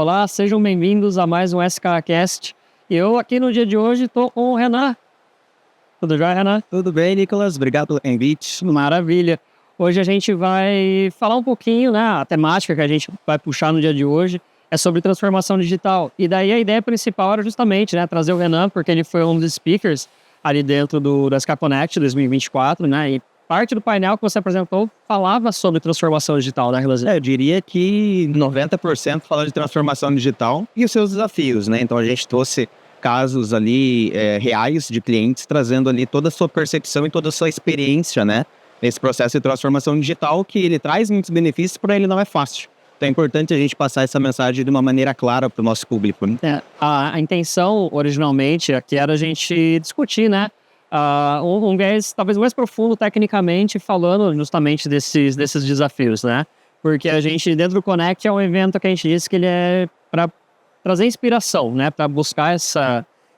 Olá, sejam bem-vindos a mais um SKCast. E eu aqui no dia de hoje estou com o Renan. Tudo jóia, Renan? Tudo bem, Nicolas? Obrigado pelo convite. Maravilha. Hoje a gente vai falar um pouquinho, né? A temática que a gente vai puxar no dia de hoje é sobre transformação digital. E daí a ideia principal era justamente, né, trazer o Renan, porque ele foi um dos speakers ali dentro do SK Connect 2024, né? E parte do painel que você apresentou falava sobre transformação digital, né, Renan? Eu diria que 90% fala de transformação digital e os seus desafios, né? Então a gente trouxe casos ali reais de clientes, trazendo ali toda a sua percepção e toda a sua experiência, né? Nesse processo de transformação digital, que ele traz muitos benefícios, porém ele não é fácil. Então é importante a gente passar essa mensagem de uma maneira clara para o nosso público, né? A intenção, originalmente, aqui era a gente discutir, né? Um viés talvez mais profundo tecnicamente, falando justamente desses desafios, né? Porque a gente, dentro do Connect, é um evento que a gente disse que ele é para trazer inspiração, né? Para buscar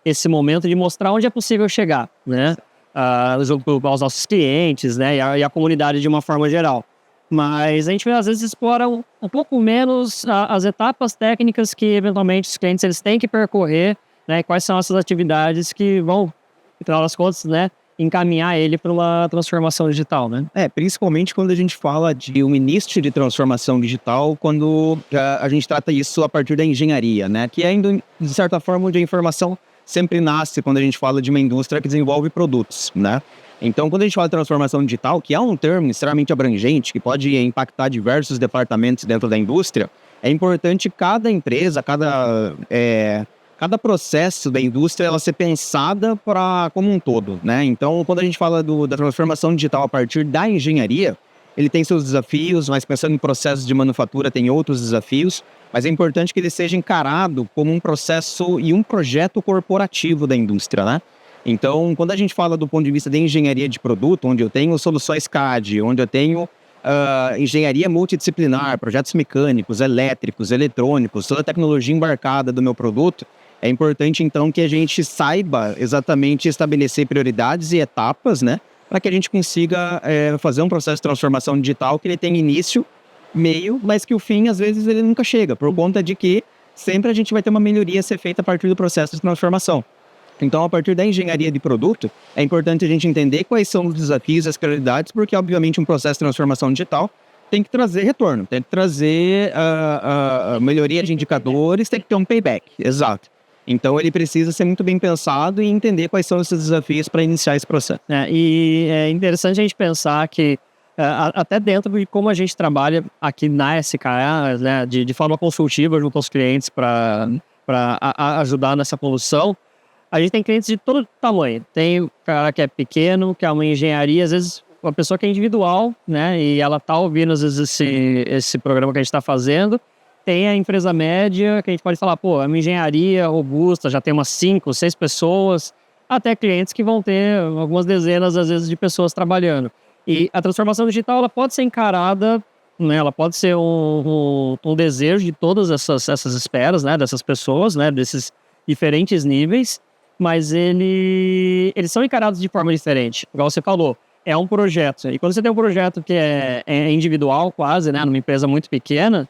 esse momento de mostrar onde é possível chegar, né? Aos nossos clientes, né? E a comunidade de uma forma geral. Mas a gente às vezes explora um pouco menos as etapas técnicas que eventualmente os clientes eles têm que percorrer, né? E quais são essas atividades que vão, no final das contas, né, encaminhar ele para uma transformação digital, né? Principalmente quando a gente fala de um início de transformação digital, quando a gente trata isso a partir da engenharia, né? Que é, de certa forma, onde a informação sempre nasce quando a gente fala de uma indústria que desenvolve produtos, né? Então, quando a gente fala de transformação digital, que é um termo extremamente abrangente, que pode impactar diversos departamentos dentro da indústria, é importante cada empresa, cada processo da indústria, ela ser pensada como um todo, né? Então, quando a gente fala da transformação digital a partir da engenharia, ele tem seus desafios, mas pensando em processos de manufatura tem outros desafios, mas é importante que ele seja encarado como um processo e um projeto corporativo da indústria, né? Então, quando a gente fala do ponto de vista de engenharia de produto, onde eu tenho soluções CAD, onde eu tenho engenharia multidisciplinar, projetos mecânicos, elétricos, eletrônicos, toda a tecnologia embarcada do meu produto, é importante, então, que a gente saiba exatamente estabelecer prioridades e etapas, né? Para que a gente consiga fazer um processo de transformação digital que ele tenha início, meio, mas que o fim, às vezes, ele nunca chega, por conta de que sempre a gente vai ter uma melhoria a ser feita a partir do processo de transformação. Então, a partir da engenharia de produto, é importante a gente entender quais são os desafios, as prioridades, porque, obviamente, um processo de transformação digital tem que trazer retorno, tem que trazer melhoria de indicadores, tem que ter um payback, exato. Então, ele precisa ser muito bem pensado e entender quais são esses desafios para iniciar esse processo. E é interessante a gente pensar que, até dentro de como a gente trabalha aqui na SKA, né, de forma consultiva junto aos clientes para ajudar nessa condução, a gente tem clientes de todo tamanho. Tem o cara que é pequeno, que é uma engenharia, às vezes uma pessoa que é individual, né? E ela tá ouvindo, às vezes, esse programa que a gente está fazendo. Tem a empresa média, que a gente pode falar, pô, é uma engenharia robusta, já tem umas 5, 6 pessoas, até clientes que vão ter algumas dezenas, às vezes, de pessoas trabalhando. E a transformação digital, ela pode ser encarada, né? Ela pode ser um desejo de todas essas esferas, né? Dessas pessoas, né? Desses diferentes níveis, mas eles são encarados de forma diferente. Igual você falou, é um projeto. E quando você tem um projeto que é individual quase, né, numa empresa muito pequena,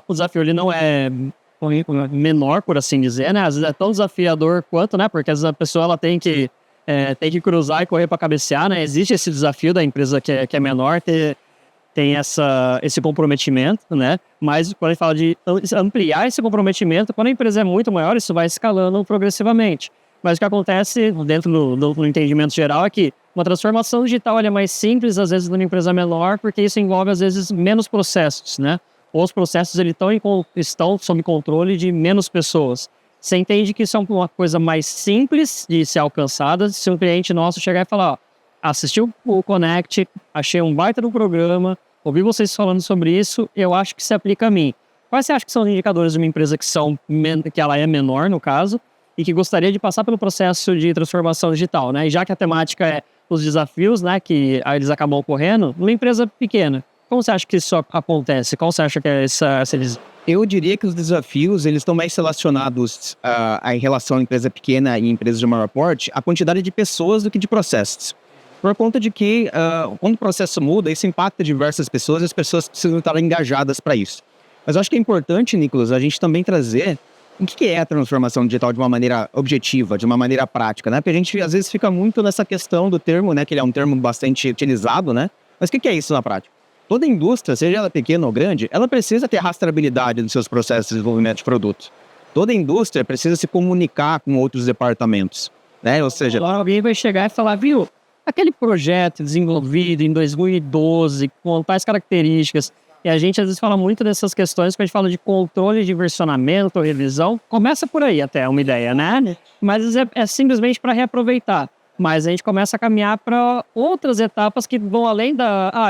o desafio ele não é menor, por assim dizer, né? Às vezes é tão desafiador quanto, né? Porque às vezes a pessoa ela tem que cruzar e correr para cabecear, né? Existe esse desafio da empresa que é menor, tem esse comprometimento, né? Mas quando a gente fala de ampliar esse comprometimento, quando a empresa é muito maior, isso vai escalando progressivamente. Mas o que acontece dentro do entendimento geral é que uma transformação digital é mais simples, às vezes, numa empresa menor, porque isso envolve, às vezes, menos processos, né? Ou os processos estão sob controle de menos pessoas. Você entende que isso é uma coisa mais simples de ser alcançada se um cliente nosso chegar e falar, ó, assisti o Connect, achei um baita do programa, ouvi vocês falando sobre isso, eu acho que se aplica a mim. Quais você acha que são os indicadores de uma empresa que ela é menor, no caso, e que gostaria de passar pelo processo de transformação digital, né? E já que a temática é os desafios, né, que eles acabam ocorrendo, numa empresa pequena, como você acha que isso acontece? Qual você acha que é essa Eu diria que os desafios, eles estão mais relacionados em relação à empresa pequena e empresa de maior porte, a quantidade de pessoas do que de processos. Por conta de que, quando o processo muda, isso impacta diversas pessoas e as pessoas precisam estar engajadas para isso. Mas eu acho que é importante, Nicolas, a gente também trazer o que é a transformação digital de uma maneira objetiva, de uma maneira prática, né? Porque a gente às vezes fica muito nessa questão do termo, né? Que ele é um termo bastante utilizado, né? Mas o que é isso na prática? Toda indústria, seja ela pequena ou grande, ela precisa ter rastreabilidade dos seus processos de desenvolvimento de produtos. Toda indústria precisa se comunicar com outros departamentos, né? Ou seja, alguém vai chegar e falar, viu, aquele projeto desenvolvido em 2012, com tais características, e a gente às vezes fala muito dessas questões, quando a gente fala de controle de versionamento, revisão, começa por aí até uma ideia, né? Mas é simplesmente para reaproveitar. Mas a gente começa a caminhar para outras etapas que vão além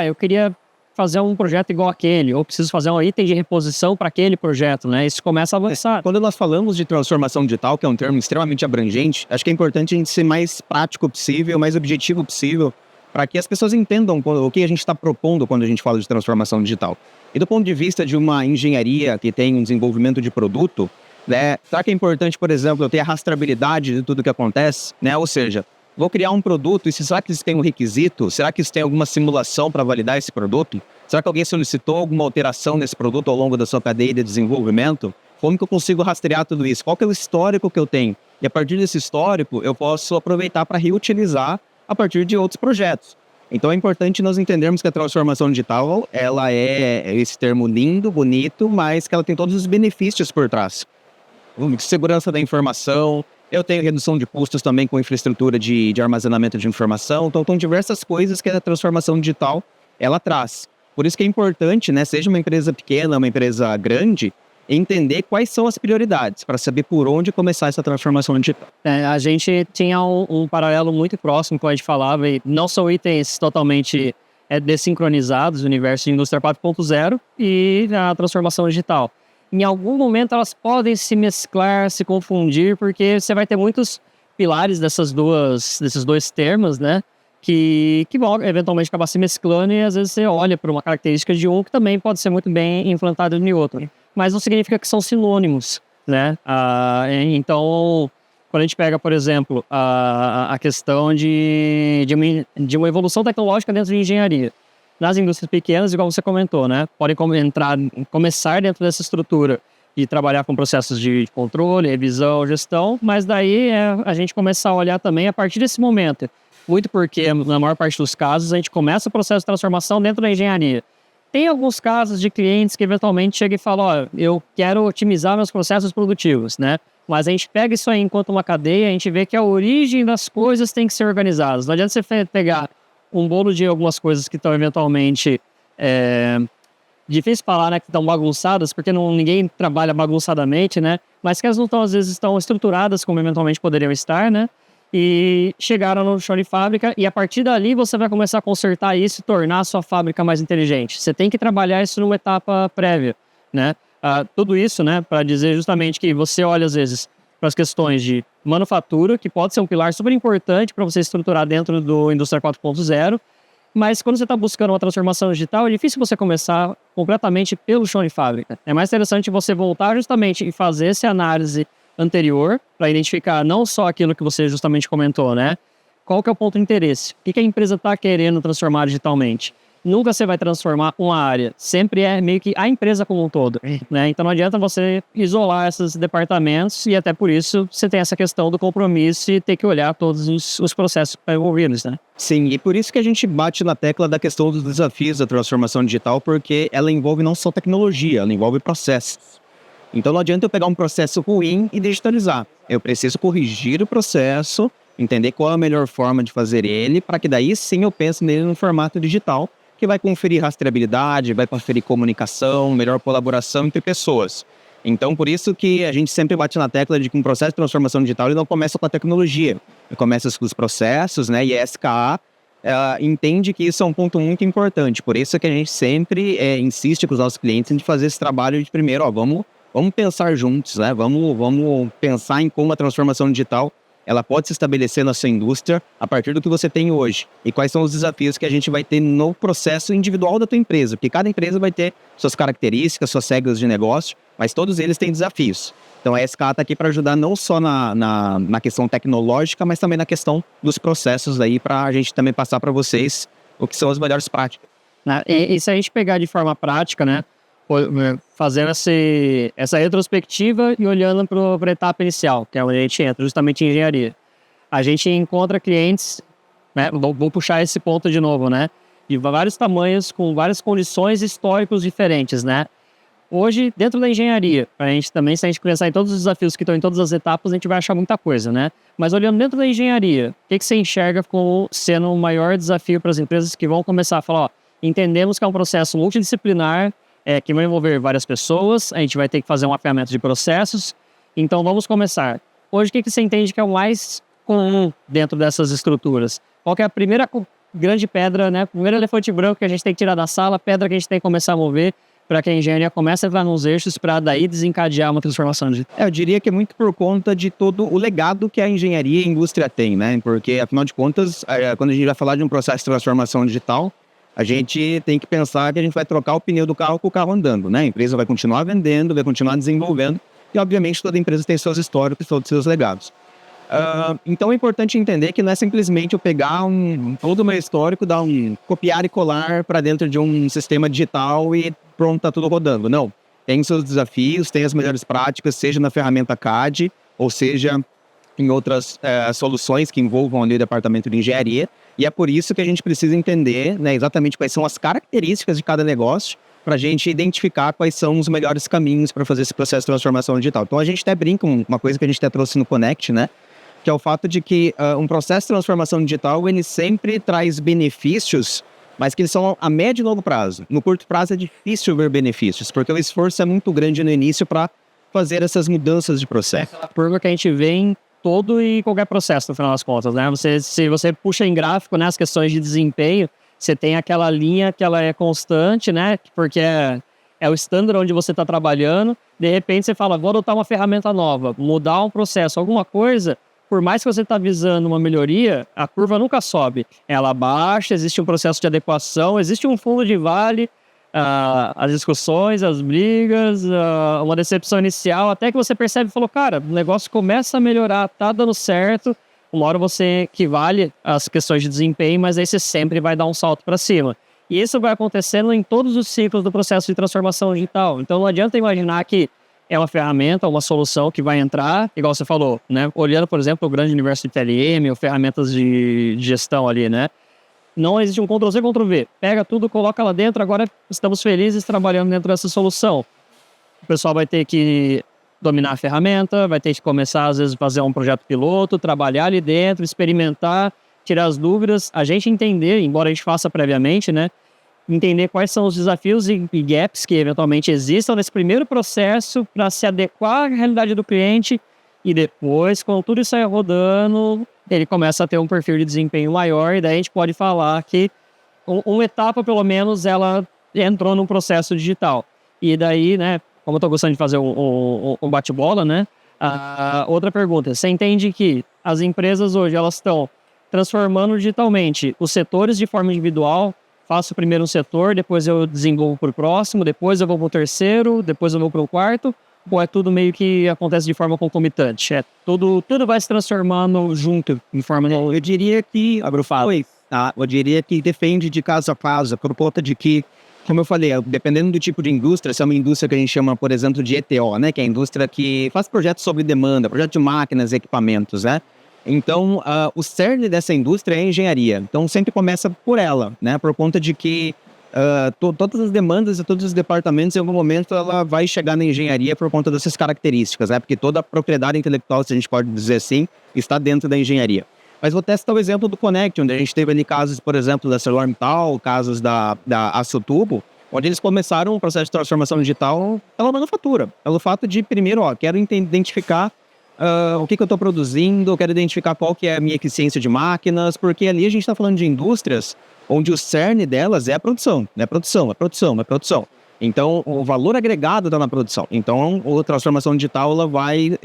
eu queria fazer um projeto igual aquele, ou preciso fazer um item de reposição para aquele projeto, né? Isso começa a avançar. Quando nós falamos de transformação digital, que é um termo extremamente abrangente, acho que é importante a gente ser mais prático possível, mais objetivo possível, para que as pessoas entendam o que a gente está propondo quando a gente fala de transformação digital. E do ponto de vista de uma engenharia que tem um desenvolvimento de produto, né, será que é importante, por exemplo, eu ter a rastreabilidade de tudo que acontece, né? Ou seja, vou criar um produto e será que isso tem um requisito? Será que isso tem alguma simulação para validar esse produto? Será que alguém solicitou alguma alteração nesse produto ao longo da sua cadeia de desenvolvimento? Como que eu consigo rastrear tudo isso? Qual que é o histórico que eu tenho? E a partir desse histórico, eu posso aproveitar para reutilizar a partir de outros projetos. Então é importante nós entendermos que a transformação digital, ela é esse termo lindo, bonito, mas que ela tem todos os benefícios por trás. Segurança da informação, eu tenho redução de custos também com infraestrutura de armazenamento de informação, então tem diversas coisas que a transformação digital, ela traz. Por isso que é importante, né, seja uma empresa pequena, uma empresa grande, entender quais são as prioridades, para saber por onde começar essa transformação digital. A gente tinha um paralelo muito próximo quando a gente falava, e não são itens totalmente desincronizados, o universo de indústria 4.0 e a transformação digital. Em algum momento elas podem se mesclar, se confundir, porque você vai ter muitos pilares desses dois termos, né? Que vão eventualmente acabar se mesclando e às vezes você olha para uma característica de um que também pode ser muito bem implantado no outro. Mas não significa que são sinônimos, né? Então, quando a gente pega, por exemplo, a questão de uma evolução tecnológica dentro de engenharia, nas indústrias pequenas, igual você comentou, né? Podem começar dentro dessa estrutura e trabalhar com processos de controle, revisão, gestão, mas daí a gente começar a olhar também a partir desse momento. Muito porque, na maior parte dos casos, a gente começa o processo de transformação dentro da engenharia. Tem alguns casos de clientes que eventualmente chegam e falam, eu quero otimizar meus processos produtivos, né? Mas a gente pega isso aí enquanto uma cadeia, a gente vê que a origem das coisas tem que ser organizadas. Não adianta você pegar um bolo de algumas coisas que estão eventualmente... difícil falar, né, que estão bagunçadas, porque ninguém trabalha bagunçadamente, né? Mas que elas não estão, às vezes, estão estruturadas como eventualmente poderiam estar, né? E chegaram no chão de fábrica e a partir dali você vai começar a consertar isso e tornar a sua fábrica mais inteligente. Você tem que trabalhar isso numa etapa prévia, né? Tudo isso, né, para dizer justamente que você olha às vezes para as questões de manufatura, que pode ser um pilar super importante para você estruturar dentro do Indústria 4.0, mas quando você está buscando uma transformação digital, é difícil você começar completamente pelo chão de fábrica. É mais interessante você voltar justamente e fazer essa análise anterior, para identificar não só aquilo que você justamente comentou, né? Qual que é o ponto de interesse? O que a empresa está querendo transformar digitalmente? Nunca você vai transformar uma área, sempre é meio que a empresa como um todo, né? Então não adianta você isolar esses departamentos e até por isso você tem essa questão do compromisso e ter que olhar todos os processos envolvidos, né? Sim, e por isso que a gente bate na tecla da questão dos desafios da transformação digital, porque ela envolve não só tecnologia, ela envolve processos. Então não adianta eu pegar um processo ruim e digitalizar. Eu preciso corrigir o processo, entender qual é a melhor forma de fazer ele, para que daí sim eu pense nele no formato digital, que vai conferir rastreabilidade, vai conferir comunicação, melhor colaboração entre pessoas. Então por isso que a gente sempre bate na tecla de que um processo de transformação digital ele não começa com a tecnologia, ele começa com os processos, né? E a SKA entende que isso é um ponto muito importante. Por isso que a gente sempre insiste com os nossos clientes em fazer esse trabalho de primeiro, vamos pensar juntos, né? Vamos pensar em como a transformação digital ela pode se estabelecer na sua indústria a partir do que você tem hoje. E quais são os desafios que a gente vai ter no processo individual da tua empresa. Porque cada empresa vai ter suas características, suas regras de negócio, mas todos eles têm desafios. Então a SKA está aqui para ajudar não só na questão tecnológica, mas também na questão dos processos aí, para a gente também passar para vocês o que são as melhores práticas. E se a gente pegar de forma prática, né? fazendo essa retrospectiva e olhando para a etapa inicial, que é onde a gente entra, justamente em engenharia. A gente encontra clientes, né, vou puxar esse ponto de novo, né, de vários tamanhos, com várias condições históricos diferentes, né. Hoje, dentro da engenharia, a gente também, se a gente pensar em todos os desafios que estão em todas as etapas, a gente vai achar muita coisa, né? Mas olhando dentro da engenharia, o que você enxerga como sendo o maior desafio para as empresas que vão começar a falar, ó, entendemos que é um processo multidisciplinar, que vai envolver várias pessoas, a gente vai ter que fazer um mapeamento de processos, então vamos começar. Hoje, o que você entende que é o mais comum dentro dessas estruturas? Qual que é a primeira grande pedra, né? O primeiro elefante branco que a gente tem que tirar da sala, pedra que a gente tem que começar a mover, para que a engenharia comece a entrar nos eixos para daí desencadear uma transformação digital? Eu diria que é muito por conta de todo o legado que a engenharia e a indústria tem, né? Porque, afinal de contas, quando a gente vai falar de um processo de transformação digital, a gente tem que pensar que a gente vai trocar o pneu do carro com o carro andando, né? A empresa vai continuar vendendo, vai continuar desenvolvendo e, obviamente, toda empresa tem seus históricos, todos os seus legados. Então é importante entender que não é simplesmente eu pegar todo o meu histórico, copiar e colar para dentro de um sistema digital e pronto, tá tudo rodando. Não. Tem seus desafios, tem as melhores práticas, seja na ferramenta CAD, ou seja em outras soluções que envolvam ali o departamento de engenharia. E é por isso que a gente precisa entender, né, exatamente quais são as características de cada negócio para a gente identificar quais são os melhores caminhos para fazer esse processo de transformação digital. Então a gente até brinca, uma coisa que a gente até trouxe no Connect, né? Que é o fato de que um processo de transformação digital, ele sempre traz benefícios, mas que eles são a médio e longo prazo. No curto prazo é difícil ver benefícios, porque o esforço é muito grande no início para fazer essas mudanças de processo. A curva que a gente vê em todo e qualquer processo, no final das contas, né? Se você puxa em gráfico, né, as questões de desempenho, você tem aquela linha que ela é constante, né? Porque é o standard onde você está trabalhando. De repente você fala, vou adotar uma ferramenta nova, mudar um processo, alguma coisa. Por mais que você está visando uma melhoria, a curva nunca sobe. Ela baixa, existe um processo de adequação, existe um fundo de vale, as discussões, as brigas, uma decepção inicial, até que você percebe e falou, cara, o negócio começa a melhorar, tá dando certo, uma hora você equivale às questões de desempenho, mas aí você sempre vai dar um salto para cima. E isso vai acontecendo em todos os ciclos do processo de transformação digital. Então não adianta imaginar que é uma ferramenta, uma solução que vai entrar, igual você falou, né? Olhando, por exemplo, o grande universo de TLM ou ferramentas de gestão ali, né? Não existe um Ctrl+C, Ctrl+V. Pega tudo, coloca lá dentro, agora estamos felizes trabalhando dentro dessa solução. O pessoal vai ter que dominar a ferramenta, vai ter que começar, às vezes, a fazer um projeto piloto, trabalhar ali dentro, experimentar, tirar as dúvidas, a gente entender, embora a gente faça previamente, né? Entender quais são os desafios e gaps que eventualmente existam nesse primeiro processo para se adequar à realidade do cliente e depois, quando tudo isso aí rodando, ele começa a ter um perfil de desempenho maior e daí a gente pode falar que uma etapa, pelo menos, ela entrou num processo digital. E daí, né, como eu estou gostando de fazer um bate-bola, né, outra pergunta, você entende que as empresas hoje, elas estão transformando digitalmente os setores de forma individual? Faço primeiro um setor, depois eu desenvolvo para o próximo, depois eu vou para o terceiro, depois eu vou para o quarto, ou é tudo meio que acontece de forma concomitante? Tudo vai se transformando junto, em forma... Eu diria que... Eu diria que depende de caso a caso, por conta de que, como eu falei, dependendo do tipo de indústria, se é uma indústria que a gente chama, por exemplo, de ETO, né? Que é a indústria que faz projetos sob demanda, projeto de máquinas e equipamentos, né? Então, o cerne dessa indústria é a engenharia. Então, sempre começa por ela, né? Por conta de que todas as demandas de todos os departamentos, em algum momento, ela vai chegar na engenharia por conta dessas características, né? Porque toda a propriedade intelectual, se a gente pode dizer assim, está dentro da engenharia. Mas vou até citar o exemplo do Connect, onde a gente teve ali casos, por exemplo, da ArcelorMittal, casos da Aço Tubo, onde eles começaram o processo de transformação digital pela manufatura. Pelo fato de, primeiro, quero identificar o que eu estou produzindo, eu quero identificar qual que é a minha eficiência de máquinas, porque ali a gente está falando de indústrias onde o cerne delas é a produção, é produção. Então, o valor agregado está na produção. Então, a transformação digital ela vai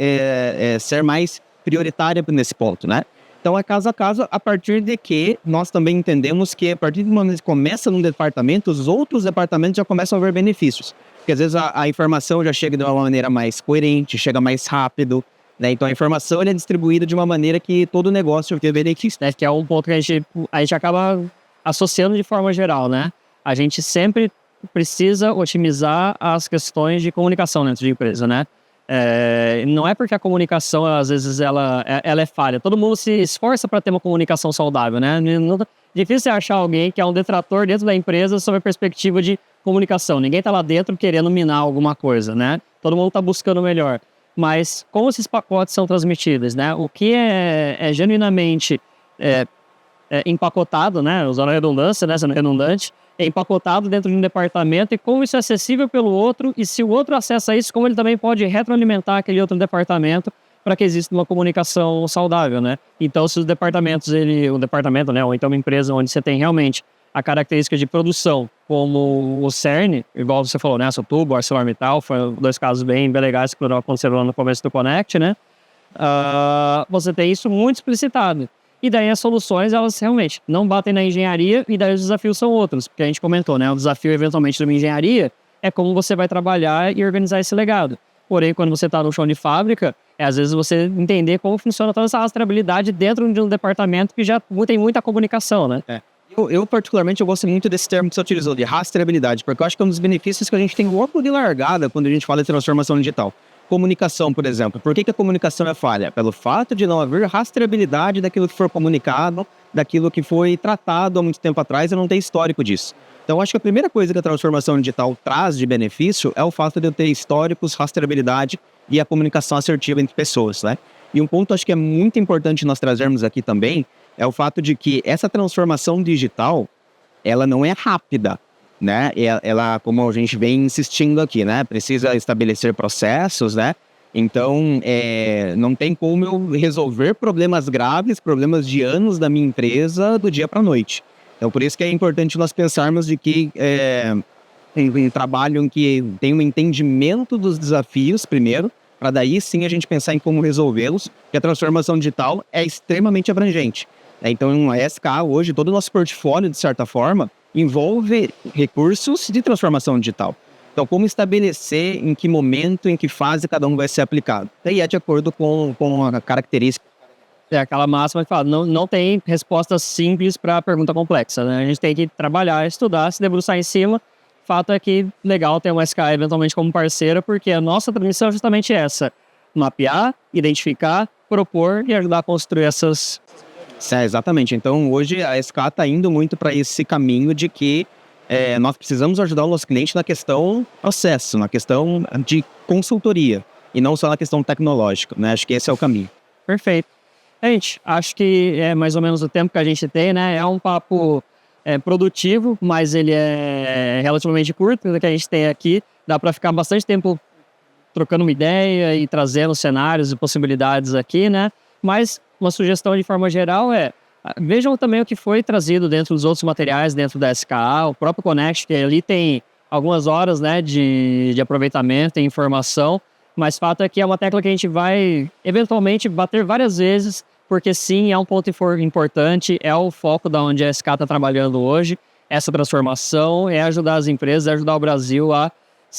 ser mais prioritária nesse ponto, né? Então, é caso a caso, a partir de que nós também entendemos que a partir do momento que começa num departamento, os outros departamentos já começam a ver benefícios. Porque às vezes a informação já chega de uma maneira mais coerente, chega mais rápido, né? Então a informação é distribuída de uma maneira que todo negócio vê benefício. Que é um ponto que a gente acaba associando de forma geral, né? A gente sempre precisa otimizar as questões de comunicação dentro de empresa, né? Não é porque a comunicação, às vezes, ela é falha. Todo mundo se esforça para ter uma comunicação saudável, né? Difícil é achar alguém que é um detrator dentro da empresa sob a perspectiva de comunicação. Ninguém está lá dentro querendo minar alguma coisa, né? Todo mundo está buscando o melhor. Mas como esses pacotes são transmitidos, né? O que é genuinamente empacotado, né? Usando a redundância, né? Sendo redundante, é empacotado dentro de um departamento e como isso é acessível pelo outro e se o outro acessa isso, como ele também pode retroalimentar aquele outro departamento para que exista uma comunicação saudável, né? Então, se os departamentos, o departamento, né? Ou então uma empresa onde você tem realmente a característica de produção, como o CERN, igual você falou, né? Sotubo, ArcelorMittal, foram 2 casos bem legais que aconteceram lá no começo do Connect, né? Você tem isso muito explicitado. E daí as soluções, elas realmente não batem na engenharia e daí os desafios são outros. Porque a gente comentou, né? O desafio, eventualmente, de uma engenharia é como você vai trabalhar e organizar esse legado. Porém, quando você está no chão de fábrica, às vezes você entender como funciona toda essa rastreabilidade dentro de um departamento que já tem muita comunicação, né? Eu particularmente, eu gosto muito desse termo que você utilizou, de rastreabilidade, porque eu acho que é um dos benefícios que a gente tem logo de largada quando a gente fala de transformação digital. Comunicação, por exemplo. Por que a comunicação é falha? Pelo fato de não haver rastreabilidade daquilo que for comunicado, daquilo que foi tratado há muito tempo atrás e não ter histórico disso. Então, acho que a primeira coisa que a transformação digital traz de benefício é o fato de eu ter históricos, rastreabilidade e a comunicação assertiva entre pessoas, né? E um ponto acho que é muito importante nós trazermos aqui também é o fato de que essa transformação digital, ela não é rápida, né? Ela, como a gente vem insistindo aqui, né? Precisa estabelecer processos, né? Então, não tem como eu resolver problemas graves, problemas de anos da minha empresa do dia para a noite. Então, por isso que é importante nós pensarmos de que em trabalho em que tem um entendimento dos desafios primeiro, para daí sim a gente pensar em como resolvê-los, porque a transformação digital é extremamente abrangente. Então, a SK hoje, todo o nosso portfólio, de certa forma, envolve recursos de transformação digital. Então, como estabelecer em que momento, em que fase cada um vai ser aplicado? E é de acordo com a característica. É aquela máxima que fala, não tem resposta simples para pergunta complexa, né? A gente tem que trabalhar, estudar, se debruçar em cima. Fato é que legal ter uma SK eventualmente como parceira, porque a nossa missão é justamente essa: mapear, identificar, propor e ajudar a construir essas... Exatamente. Então, hoje a SK está indo muito para esse caminho de que nós precisamos ajudar o nosso cliente na questão processo, na questão de consultoria, e não só na questão tecnológica, né? Acho que esse é o caminho. Perfeito. Gente, acho que é mais ou menos o tempo que a gente tem, né? É um papo produtivo, mas ele é relativamente curto, o que a gente tem aqui. Dá para ficar bastante tempo trocando uma ideia e trazendo cenários e possibilidades aqui, né? Mas uma sugestão de forma geral vejam também o que foi trazido dentro dos outros materiais, dentro da SKA, o próprio Connect, que ali tem algumas horas, né, de aproveitamento e informação, mas fato é que é uma tecla que a gente vai eventualmente bater várias vezes, porque sim, é um ponto importante, é o foco da onde a SK está trabalhando hoje, essa transformação, é ajudar as empresas, é ajudar o Brasil a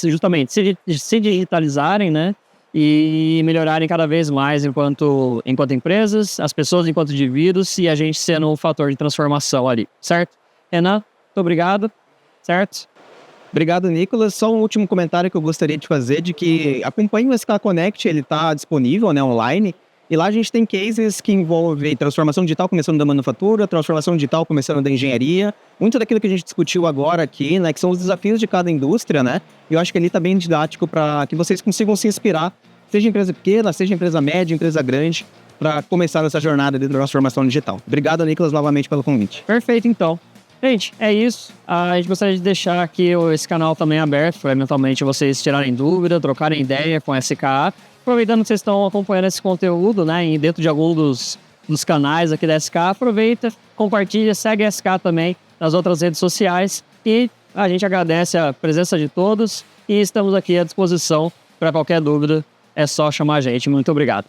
justamente se digitalizarem, né, e melhorarem cada vez mais enquanto empresas, as pessoas enquanto indivíduos e a gente sendo um fator de transformação ali, certo? Renan, muito obrigado, certo? Obrigado, Nicolas. Só um último comentário que eu gostaria de fazer, de que acompanhe o SK Connect, ele está disponível, né, online, e lá a gente tem cases que envolvem transformação digital começando da manufatura, transformação digital começando da engenharia, muito daquilo que a gente discutiu agora aqui, né, que são os desafios de cada indústria, né, e eu acho que ele está bem didático para que vocês consigam se inspirar, seja empresa pequena, seja empresa média, empresa grande, para começar essa jornada de transformação digital. Obrigado, Nicolas, novamente pelo convite. Perfeito, então. Gente, é isso. A gente gostaria de deixar aqui esse canal também aberto, para eventualmente vocês tirarem dúvida, trocarem ideia com a SKA. Aproveitando que vocês estão acompanhando esse conteúdo, né, e dentro de algum dos canais aqui da SK, aproveita, compartilha, segue a SK também nas outras redes sociais e a gente agradece a presença de todos e estamos aqui à disposição para qualquer dúvida, é só chamar a gente. Muito obrigado.